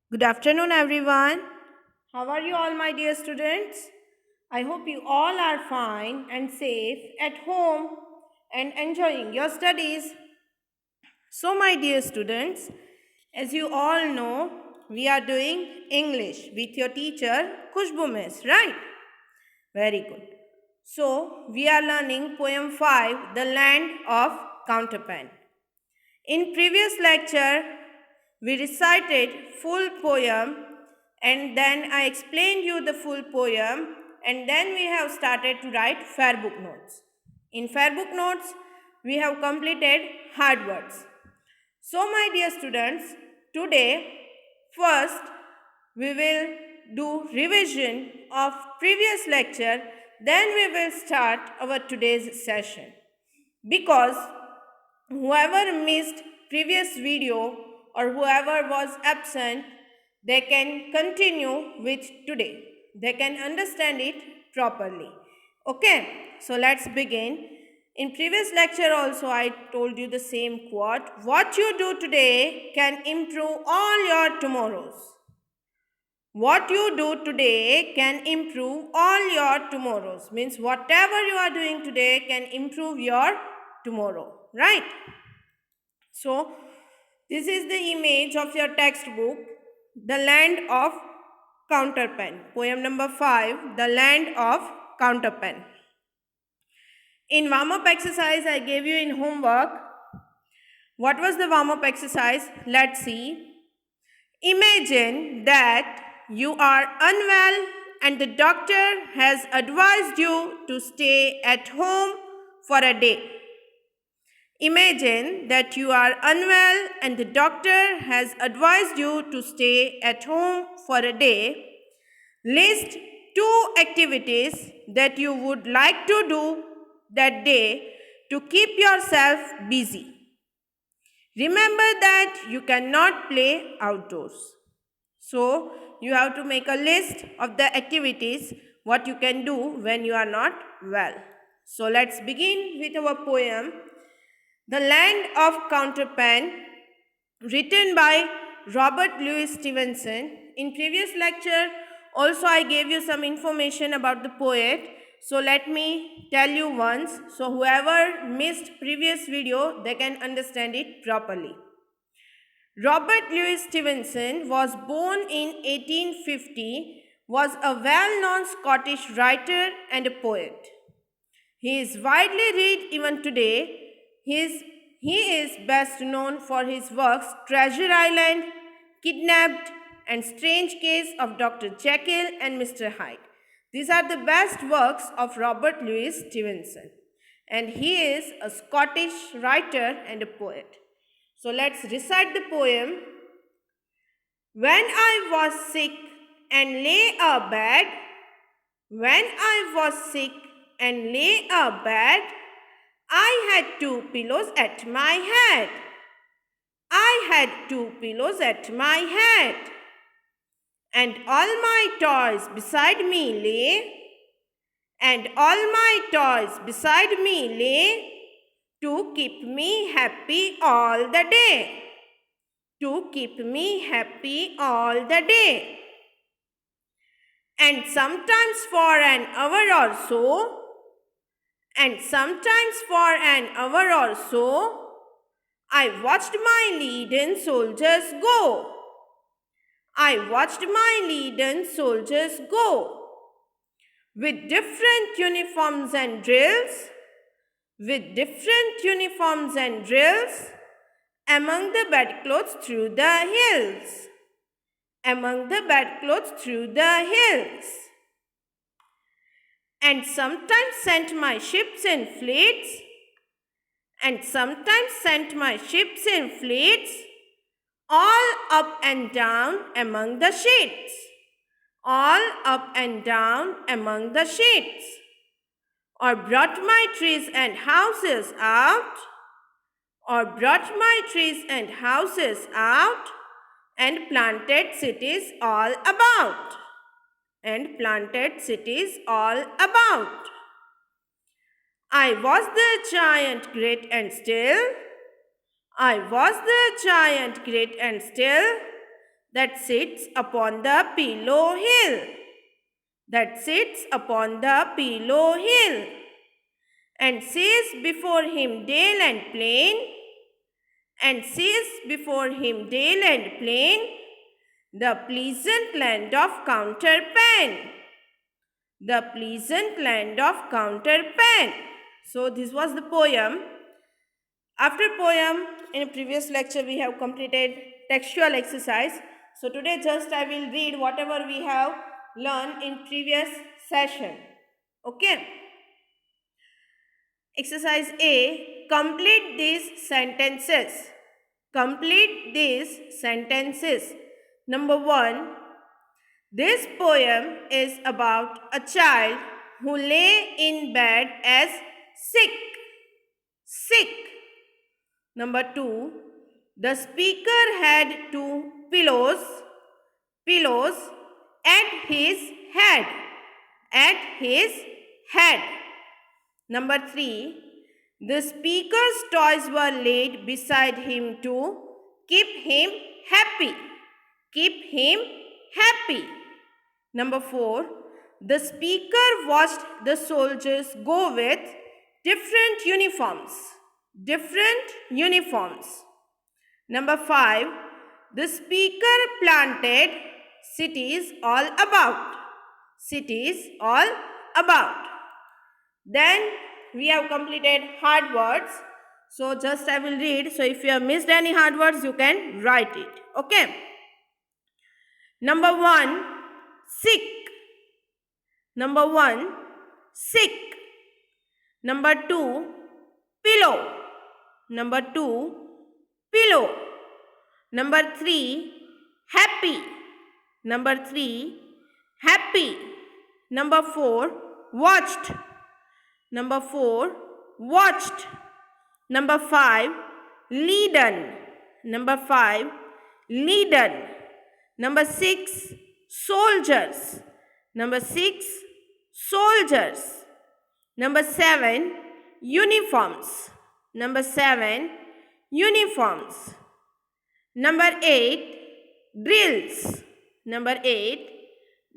Good afternoon, everyone. How are you all, my dear students? I hope you all are fine and safe at home and enjoying your studies. So, my dear students, as you all know, we are doing English with your teacher, Khushbu Miss, right? Very good. So, we are learning poem 5, The Land of Counterpane. In previous lecture, we recited full poem and then I explained you the full poem and then we have started to write fair book notes. In fair book notes, we have completed hard words. So my dear students, today first we will do revision of previous lecture, then we will start our today's session. Because whoever missed previous video or whoever was absent, they can continue with today. They can understand it properly. Okay, so let's begin. In previous lecture also I told you the same quote. What you do today can improve all your tomorrows. What you do today can improve all your tomorrows. Means whatever you are doing today can improve your tomorrow. Right? So, this is the image of your textbook, The Land of Counterpane. Poem number 5, The Land of Counterpane. In warm-up exercise, I gave you in homework. What was the warm-up exercise? Let's see. Imagine that you are unwell and the doctor has advised you to stay at home for a day. Imagine that you are unwell and the doctor has advised you to stay at home for a day. List 2 activities that you would like to do that day to keep yourself busy. Remember that you cannot play outdoors. So, you have to make a list of the activities what you can do when you are not well. So, let's begin with our poem, The Land of Counterpane, written by Robert Louis Stevenson. In previous lecture, also I gave you some information about the poet. So let me tell you once. So whoever missed previous video, they can understand it properly. Robert Louis Stevenson was born in 1850, was a well-known Scottish writer and a poet. He is widely read even today. He is best known for his works Treasure Island, Kidnapped, and Strange Case of Dr. Jekyll and Mr. Hyde. These are the best works of Robert Louis Stevenson. And he is a Scottish writer and a poet. So let's recite the poem. When I was sick and lay abed, when I was sick and lay abed, I had 2 pillows at my head. I had 2 pillows at my head. And all my toys beside me lay. And all my toys beside me lay to keep me happy all the day. To keep me happy all the day. And sometimes for an hour or so, and sometimes for an hour or so, I watched my leaden soldiers go. I watched my leaden soldiers go. With different uniforms and drills, with different uniforms and drills, among the bedclothes through the hills. Among the bedclothes through the hills. And sometimes sent my ships in fleets, and sometimes sent my ships in fleets, all up and down among the sheets, all up and down among the sheets, or brought my trees and houses out, or brought my trees and houses out, and planted cities all about, and planted cities all about. I was the giant great and still. I was the giant great and still. that sits upon the pillow hill. That sits upon the pillow hill, and sees before him dale and plain, and sees before him dale and plain, the pleasant land of counterpane. The pleasant land of counterpane. So this was the poem. After poem, in previous lecture we have completed textual exercise. So today just I will read whatever we have learned in previous session. Okay. Exercise A. Complete these sentences. Complete these sentences. Number 1. This poem is about a child who lay in bed as sick. Sick. Number 2. The speaker had two pillows at his head. At his head. Number 3. The speaker's toys were laid beside him to keep him happy. Keep him happy. Number 4. The speaker watched the soldiers go with different uniforms. Different uniforms. Number 5. The speaker planted cities all about. Cities all about. Then we have completed hard words. So just I will read. So if you have missed any hard words, you can write it. Okay. Number 1, sick. Number 1, sick. Number 2, pillow. Number 2, pillow. Number 3, happy. Number 3, happy. Number 4, watched. Number 4, watched. Number 5, leaden. Number 5, leaden. Number 6, soldiers. Number 6, soldiers. Number 7, uniforms. Number 7, uniforms. Number 8, drills. Number 8,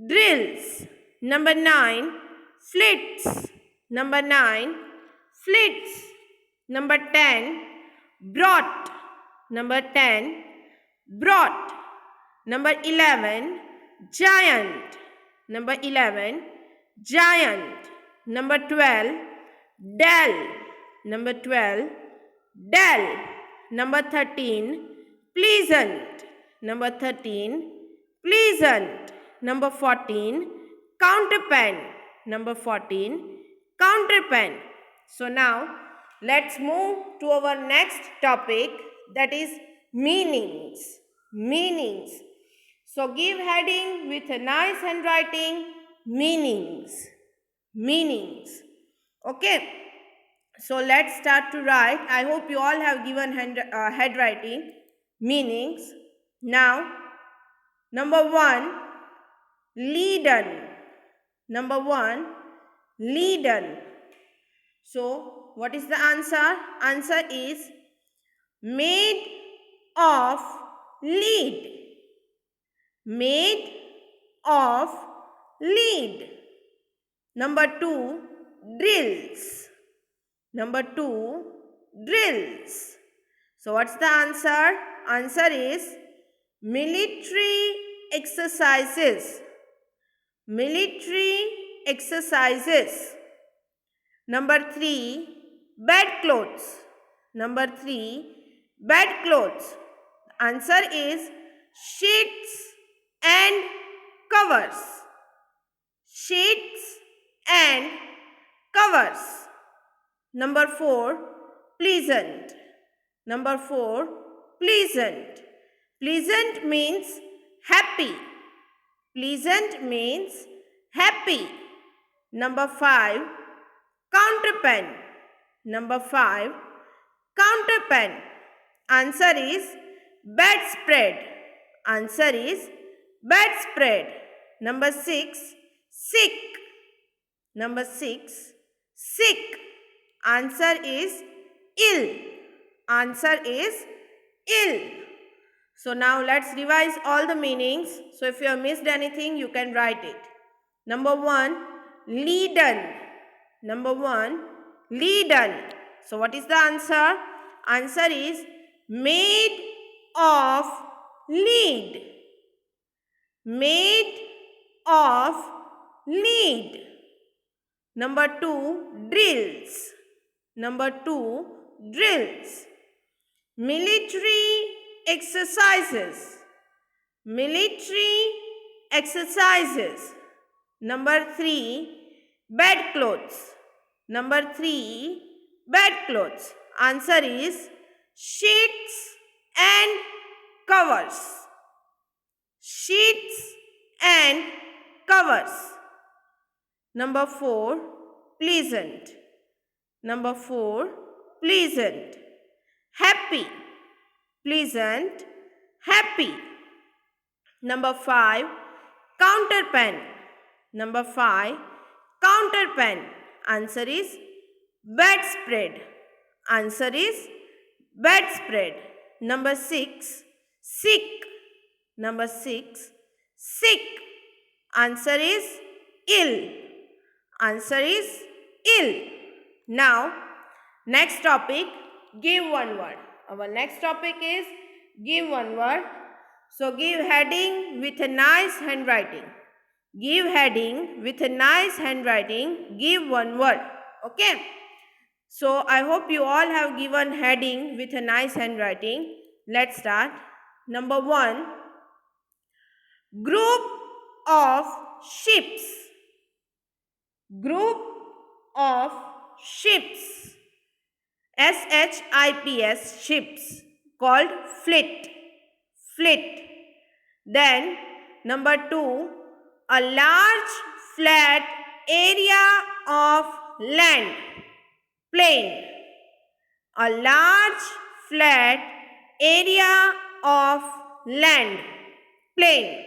drills. Number 9, flits. Number 9, flits. Number 10, brought. Number 10, brought. Number 11, giant. Number 11, giant. Number 12, dell. Number 12, dell. Number 13, pleasant. Number 13, pleasant. Number 14, counterpane. Number 14, counterpane. So now let's move to our next topic, that is meanings. Meanings. So give heading with a nice handwriting, meanings. Meanings. Okay. So let's start to write. I hope you all have given handwriting, meanings. Now, number 1, leaden. Number 1, leaden. So, what is the answer? Answer is made of lead. Made of lead. Number 2, drills. Number 2, drills. So, what's the answer? Answer is military exercises. Military exercises. Number 3, bedclothes. Number 3, bedclothes. Answer is sheets and covers. Sheets and covers. Number 4, pleasant. Number 4, pleasant. Pleasant means happy. Pleasant means happy. Number 5, counterpane. Number 5, counterpane. Answer is bedspread. Answer is bedspread. Number 6, sick. Number 6, sick. Answer is ill. Answer is ill. So now let's revise all the meanings. So if you have missed anything, you can write it. Number 1, leaden. Number 1, leaden. So what is the answer? Answer is made of lead. Made of lead. Number 2, drills. Number 2, drills. Military exercises. Military exercises. Number 3, bedclothes. Number 3, bedclothes. Answer is sheets and covers. Sheets and covers. Number 4, pleasant. Number 4, pleasant. Happy. Pleasant, happy. Number 5, counterpane. Number 5, counterpane. Answer is bedspread. Answer is bedspread. Number 6, sick. Number 6, sick. Answer is ill. Answer is ill. Now, next topic, give one word. Our next topic is give one word. So, give heading with a nice handwriting. Give heading with a nice handwriting. Give one word. Okay. So, I hope you all have given heading with a nice handwriting. Let's start. Number 1, group of ships. Group of ships. SHIPS, ships, called fleet. Fleet. Then, number 2, a large flat area of land. Plain. A large flat area of land. Plain.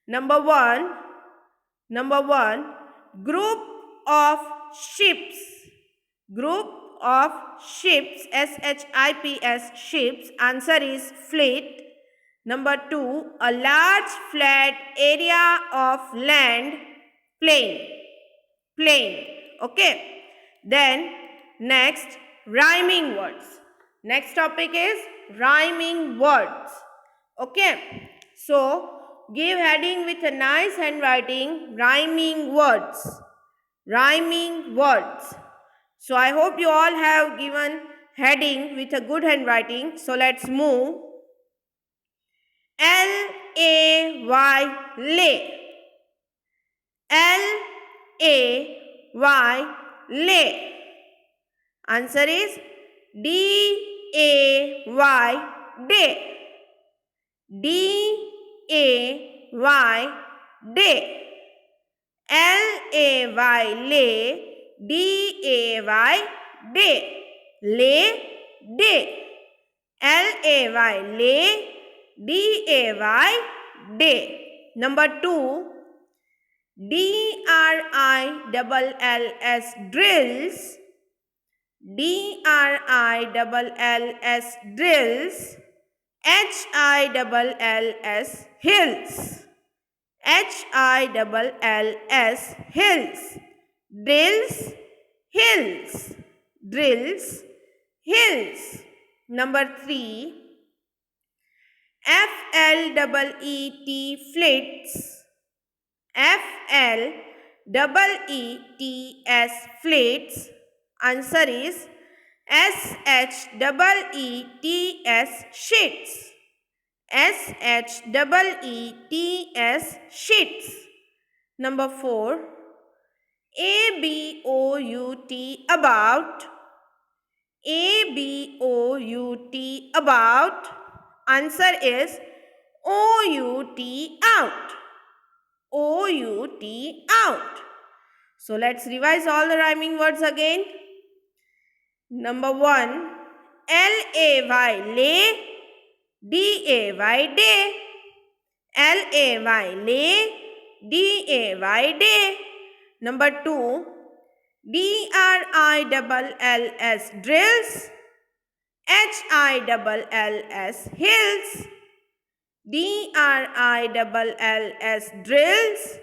Number 1, group of ships. Group of ships, SHIPS, ships. Answer is fleet. Number 2, a large flat area of land. Plain. Plain. Okay. Then next, rhyming words. Next topic is rhyming words. Okay. So give heading with a nice handwriting. Rhyming words. Rhyming words. So I hope you all have given heading with a good handwriting. So let's move. L-A-Y, lay. L-A-Y, lay. Answer is D-A-Y, day. D-A-Y, day. L-A-Y, lay. D-A-Y, day. Lay, day. L-A-Y, lay. D-A-Y, day. Number 2, D-R-I-L-L-S, drills. D-R-I-L-L-S, drills. H-I-L-L-S, hills. H-I-L-L-S, hills. Drills, hills. Drills, hills. Number 3, F-L-E-E-T, fleets. F-L-E-E-T-S, fleets. Answer is S-H-E-E-T-S, sheets. S-H-E-E-T-S, sheets. Number 4, A-B-O-U-T, about. A-B-O-U-T, about. Answer is O-U-T, out. O-U-T, out. So let's revise all the rhyming words again. Number 1, L-A-Y, lay. D-A-Y, day. L-A-Y, lay. D-A-Y, day. Number 2, D-R-I-L-L-S, drills. H-I-L-L-S, hills. DRILLS drills,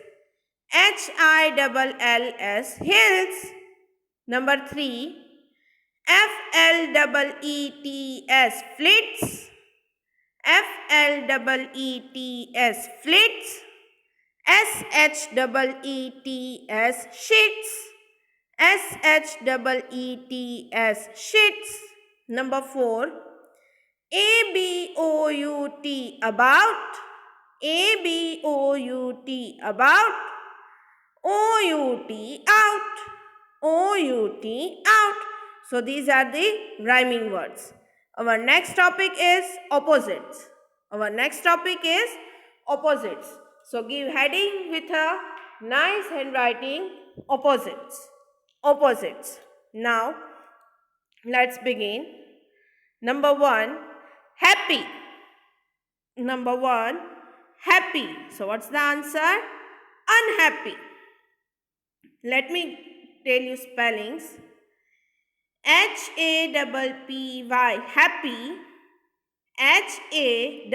HILLS hills. Number 3, FLEETS flits, FLEETS flits, SHEETS shits, SHEETS shits. Number 4, ABOUT about, ABOUT about, OUT out, OUT out. So these are the rhyming words. Our next topic is opposites. Our next topic is opposites. So give heading with a nice handwriting, opposites. Opposites. Now let's begin. Number 1, happy. Number 1, happy. So what's the answer? Unhappy. Let me tell you spellings. HAPPY happy, HAPPY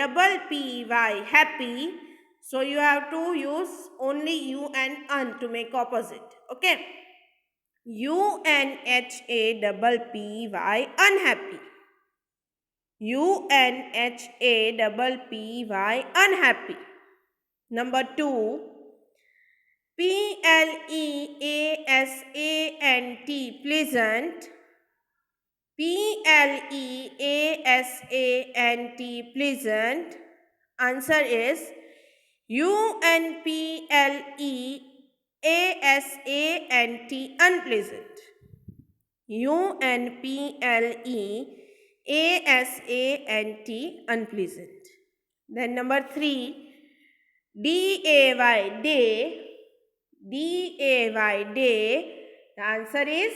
happy. So you have to use only U and un to make opposite. Okay. UNHAPPY unhappy. UNHAPPY unhappy. Number 2, PLEASANT pleasant, PLEASANT pleasant. Answer is UNPLEASANT unpleasant. UNPLEASANT unpleasant. Then number 3, DAY day, DAY day. The answer is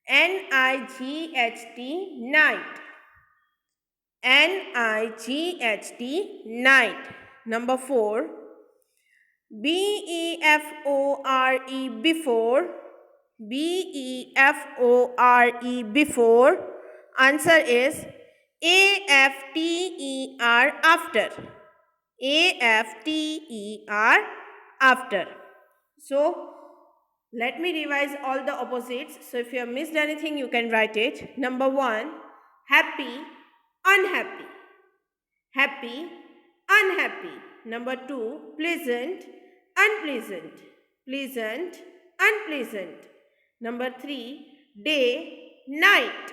NIGHT night, NIGHT night. Number 4, BEFORE before, BEFORE before. Answer is AFTER after, AFTER after. So let me revise all the opposites. So if you have missed anything, you can write it. Number 1, happy, unhappy. Happy, unhappy. Number 2, pleasant, unpleasant. Pleasant, unpleasant. Number 3, day, night.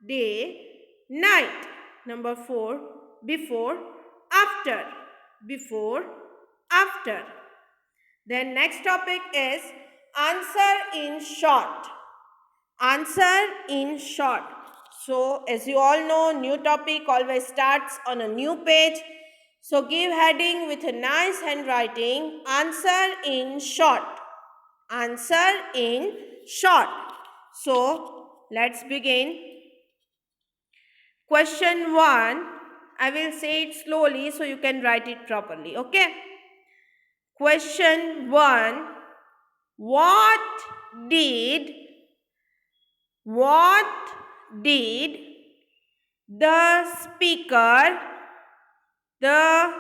Day, night. Number 4, before, after. Before, after. Then next topic is answer in short. Answer in short. So as you all know, new topic always starts on a new page. So give heading with a nice handwriting. Answer in short. Answer in short. So let's begin. Question 1. I will say it slowly so you can write it properly. Okay. Question 1. What did the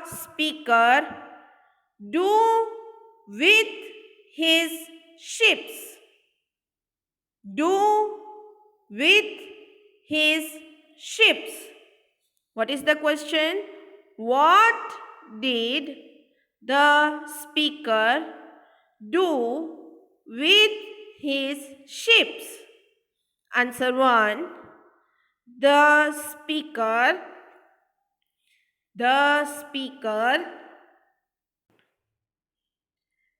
speaker do with his ships? Do with his ships. What is the question? What did the speaker do with his ships? Answer 1. The speaker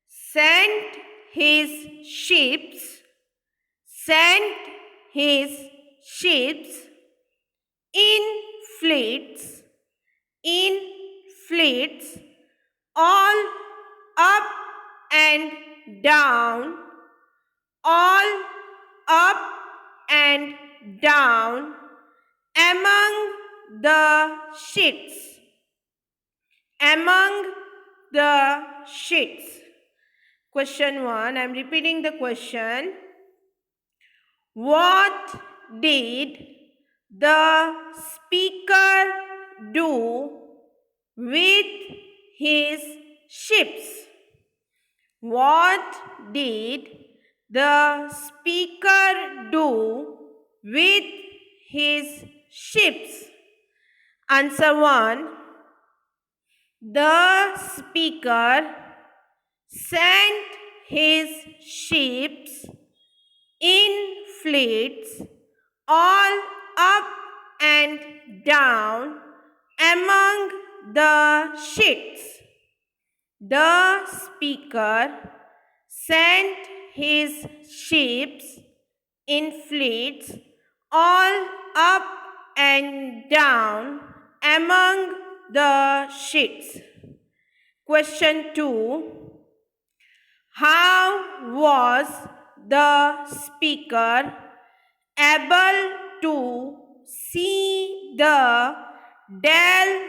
sent his ships in fleets all up and down, all up and down among the sheets, among the sheets. Question 1, I am repeating the question. What did the speaker do with his ships. What did the speaker do with his ships? Answer 1. The speaker sent his ships in fleets all up and down among the ships. The speaker sent his ships in fleets all up and down among the ships. Question 2. How was the speaker able to see the Dell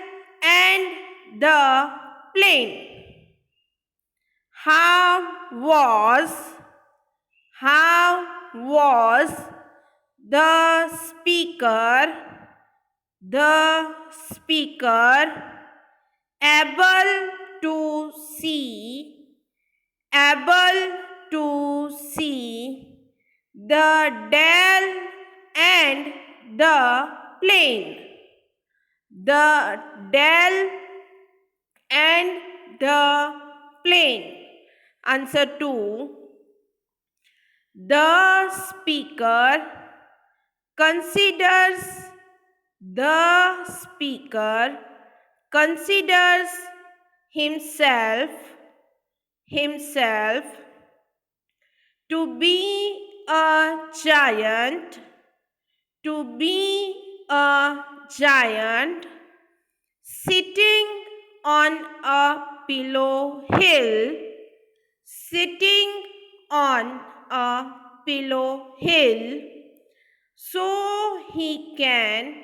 and the plane? How was the speaker able to see the Dell and the plane? The Dell and the plane. Answer 2. The speaker considers himself to be a giant sitting on a pillow hill so he can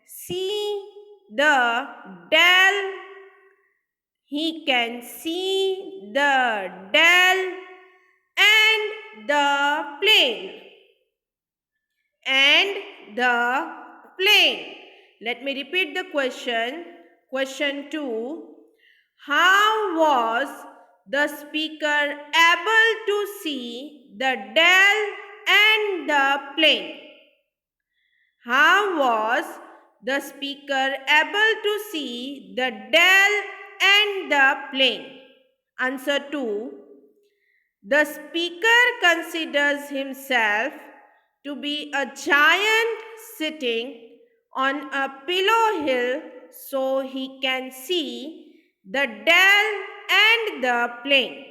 see the Dell and the plane. Let me repeat the question. Question 2. How was the speaker able to see the Dell and the plane? How was the speaker able to see the Dell and the plane? Answer 2. The speaker considers himself to be a giant sitting on a pillow hill so he can see the Dell and the plane.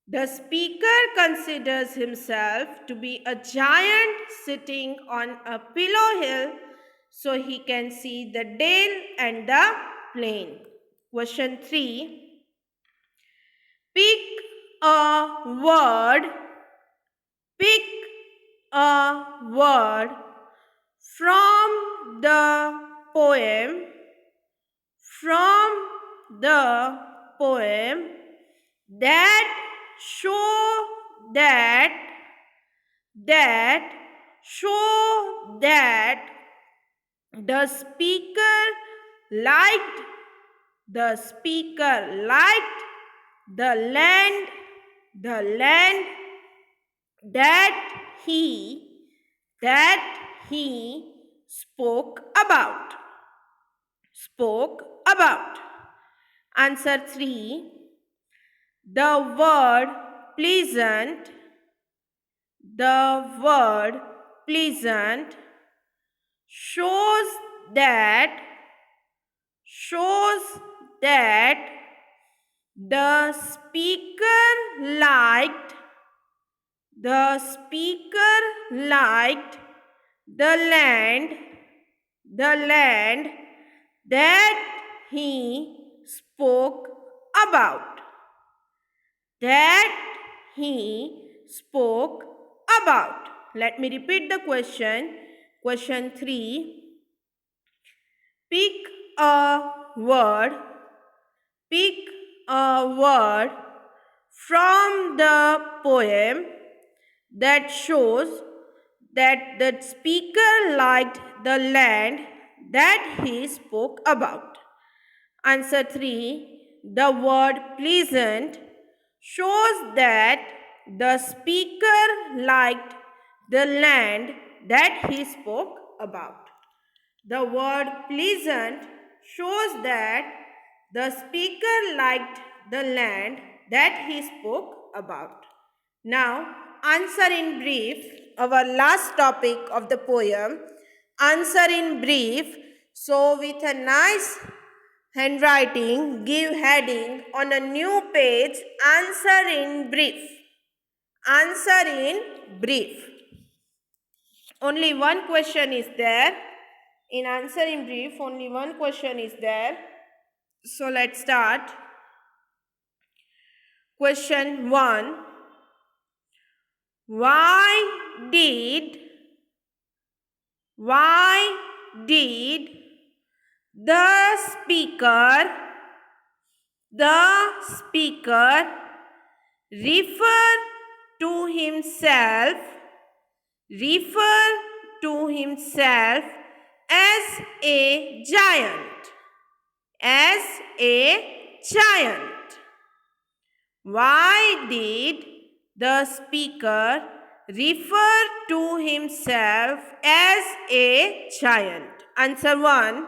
The speaker considers himself to be a giant sitting on a pillow hill so he can see the Dell and the plane. Question 3. Pick a word from the poem that show that the speaker liked the land that he spoke about. Answer 3. The word pleasant shows that the speaker liked the land that he spoke about. Let me repeat the question. Question 3. Pick a word from the poem that shows that the speaker liked the land that he spoke about. Answer 3. The word pleasant shows that the speaker liked the land that he spoke about. The word pleasant shows that the speaker liked the land that he spoke about. Now, answer in brief, our last topic of the poem. Answer in brief. So, with a nice handwriting, give heading on a new page, answer in brief. Answer in brief. Only one question is there. In answer in brief, only one question is there. So let's start. Question 1. Why did the speaker refer to himself as a giant? Why did the speaker refer to himself as a giant? Answer 1.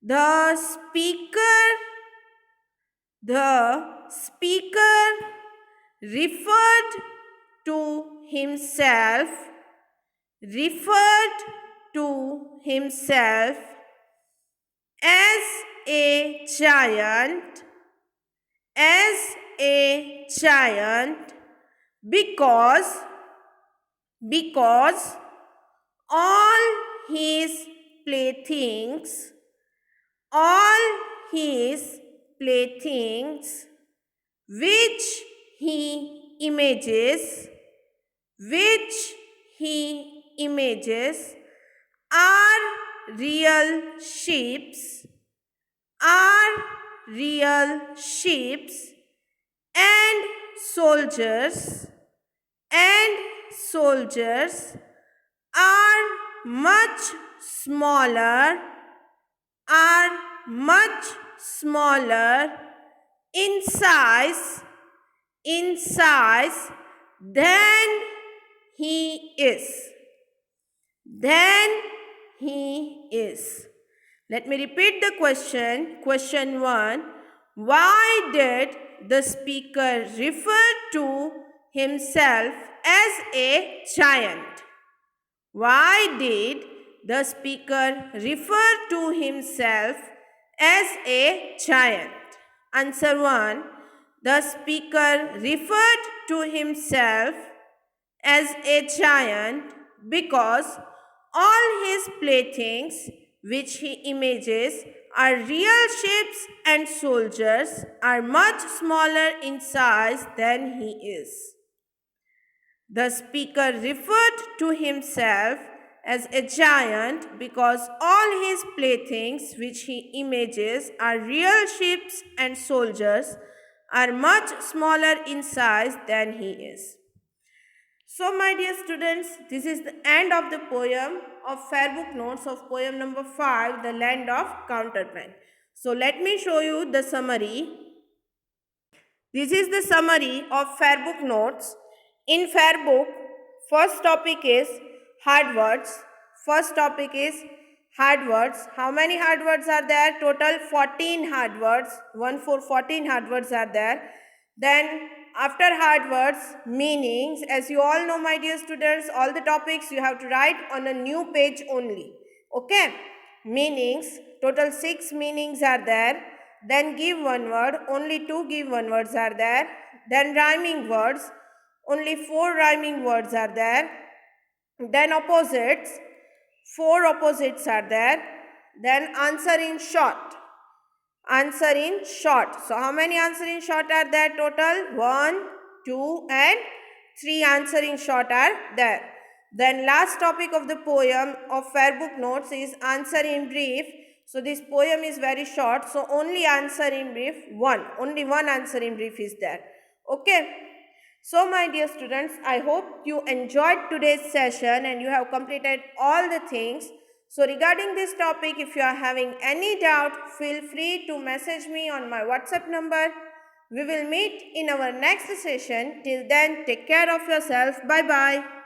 The speaker referred to himself as a giant because all his playthings which he images are real ships and soldiers are much smaller in size than he is. Let me repeat the question. Question 1. Why did the speaker refer to himself as a giant? Why did the speaker refer to himself as a giant? Answer 1. The speaker referred to himself as a giant because all his playthings which he images are real ships and soldiers are much smaller in size than he is. The speaker referred to himself as a giant because all his playthings which he images are real ships and soldiers are much smaller in size than he is. So my dear students, this is the end of the poem of Fairbook Notes of poem number 5, The Land of Counterpane. So let me show you the summary. This is the summary of Fairbook Notes. In Fairbook, first topic is hard words. How many hard words are there? Total 14 hard words. 14 hard words are there. Then after hard words, meanings. As you all know, my dear students, all the topics you have to write on a new page only. Okay? Meanings. Total 6 meanings are there. Then give one word. Only 2 give one words are there. Then rhyming words. Only 4 rhyming words are there. Then opposites. 4 opposites are there. Then answer in short. So how many answer in short are there total? 1, 2 and 3 answer in short are there. Then last topic of the poem of Fairbook Notes is answer in brief. So this poem is very short. So only answer in brief 1. Only one answer in brief is there. Okay. So, my dear students, I hope you enjoyed today's session and you have completed all the things. So, regarding this topic, if you are having any doubt, feel free to message me on my WhatsApp number. We will meet in our next session. Till then, take care of yourself. Bye bye.